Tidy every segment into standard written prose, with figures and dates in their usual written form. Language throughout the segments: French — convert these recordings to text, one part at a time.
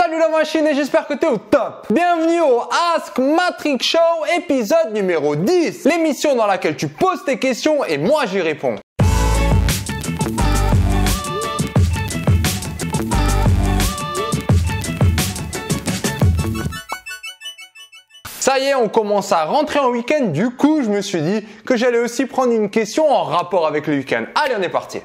Salut la machine et j'espère que t'es au top. Bienvenue au Ask Matrix Show épisode numéro 10. L'émission dans laquelle tu poses tes questions et moi j'y réponds. Ça y est, on commence à rentrer en week-end. Du coup, je me suis dit que j'allais aussi prendre une question en rapport avec le week-end. Allez, on est parti.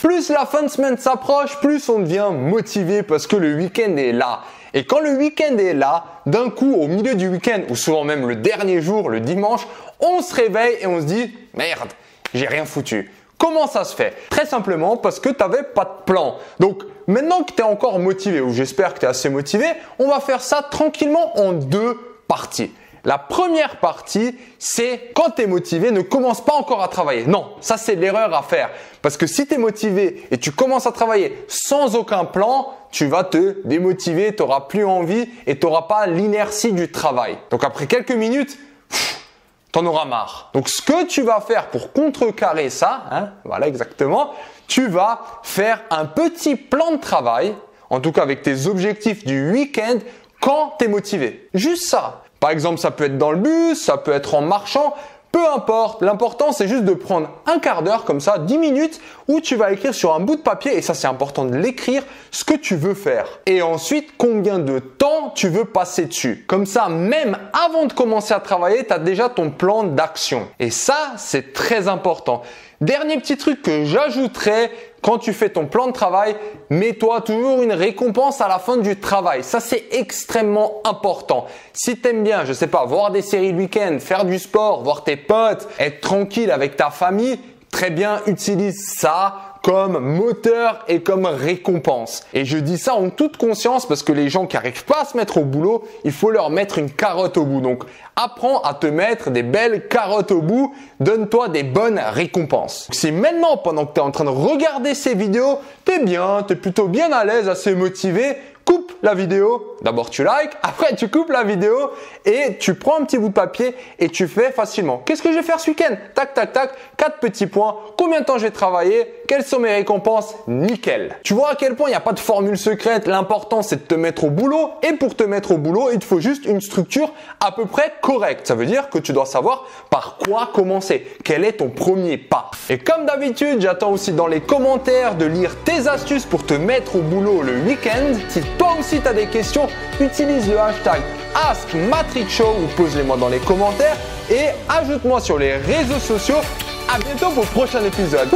Plus la fin de semaine s'approche, plus on devient motivé parce que le week-end est là. Et quand le week-end est là, d'un coup, au milieu du week-end, ou souvent même le dernier jour, le dimanche, on se réveille et on se dit « Merde, j'ai rien foutu ». Comment ça se fait? Très simplement parce que tu n'avais pas de plan. Donc maintenant que tu es encore motivé, ou j'espère que tu es assez motivé, on va faire ça tranquillement en deux parties. La première partie, c'est quand tu es motivé, ne commence pas encore à travailler. Non, ça c'est l'erreur à faire. Parce que si tu es motivé et tu commences à travailler sans aucun plan, tu vas te démotiver, tu n'auras plus envie et tu n'auras pas l'inertie du travail. Donc après quelques minutes, t'en auras marre. Donc ce que tu vas faire pour contrecarrer ça, voilà exactement, tu vas faire un petit plan de travail, en tout cas avec tes objectifs du week-end quand tu es motivé. Juste ça. Par exemple, ça peut être dans le bus, ça peut être en marchant, peu importe. L'important, c'est juste de prendre un quart d'heure comme ça, 10 minutes, où tu vas écrire sur un bout de papier, et ça c'est important de l'écrire, ce que tu veux faire. Et ensuite, combien de temps tu veux passer dessus. Comme ça, même avant de commencer à travailler, tu as déjà ton plan d'action. Et ça, c'est très important. Dernier petit truc que j'ajouterais, quand tu fais ton plan de travail, mets-toi toujours une récompense à la fin du travail. Ça, c'est extrêmement important. Si tu aimes bien, je sais pas, voir des séries le week-end, faire du sport, voir tes potes, être tranquille avec ta famille, très bien, utilise ça comme moteur et comme récompense. Et je dis ça en toute conscience parce que les gens qui n'arrivent pas à se mettre au boulot, il faut leur mettre une carotte au bout. Donc, apprends à te mettre des belles carottes au bout. Donne-toi des bonnes récompenses. Si maintenant, pendant que tu es en train de regarder ces vidéos, tu es plutôt bien à l'aise, assez motivé, coupe la vidéo. D'abord, tu likes, après, tu coupes la vidéo et tu prends un petit bout de papier et tu fais facilement. Qu'est-ce que je vais faire ce week-end? Tac, tac, tac, 4 petits points. Combien de temps je vais travailler? Quelles sont mes récompenses? Nickel. Tu vois à quel point il n'y a pas de formule secrète. L'important, c'est de te mettre au boulot. Et pour te mettre au boulot, il te faut juste une structure à peu près correcte. Ça veut dire que tu dois savoir par quoi commencer. Quel est ton premier pas? Et comme d'habitude, j'attends aussi dans les commentaires de lire tes astuces pour te mettre au boulot le week-end. Si toi aussi tu as des questions, utilise le hashtag AskMatrixShow ou pose-les-moi dans les commentaires et ajoute-moi sur les réseaux sociaux. À bientôt pour le prochain épisode.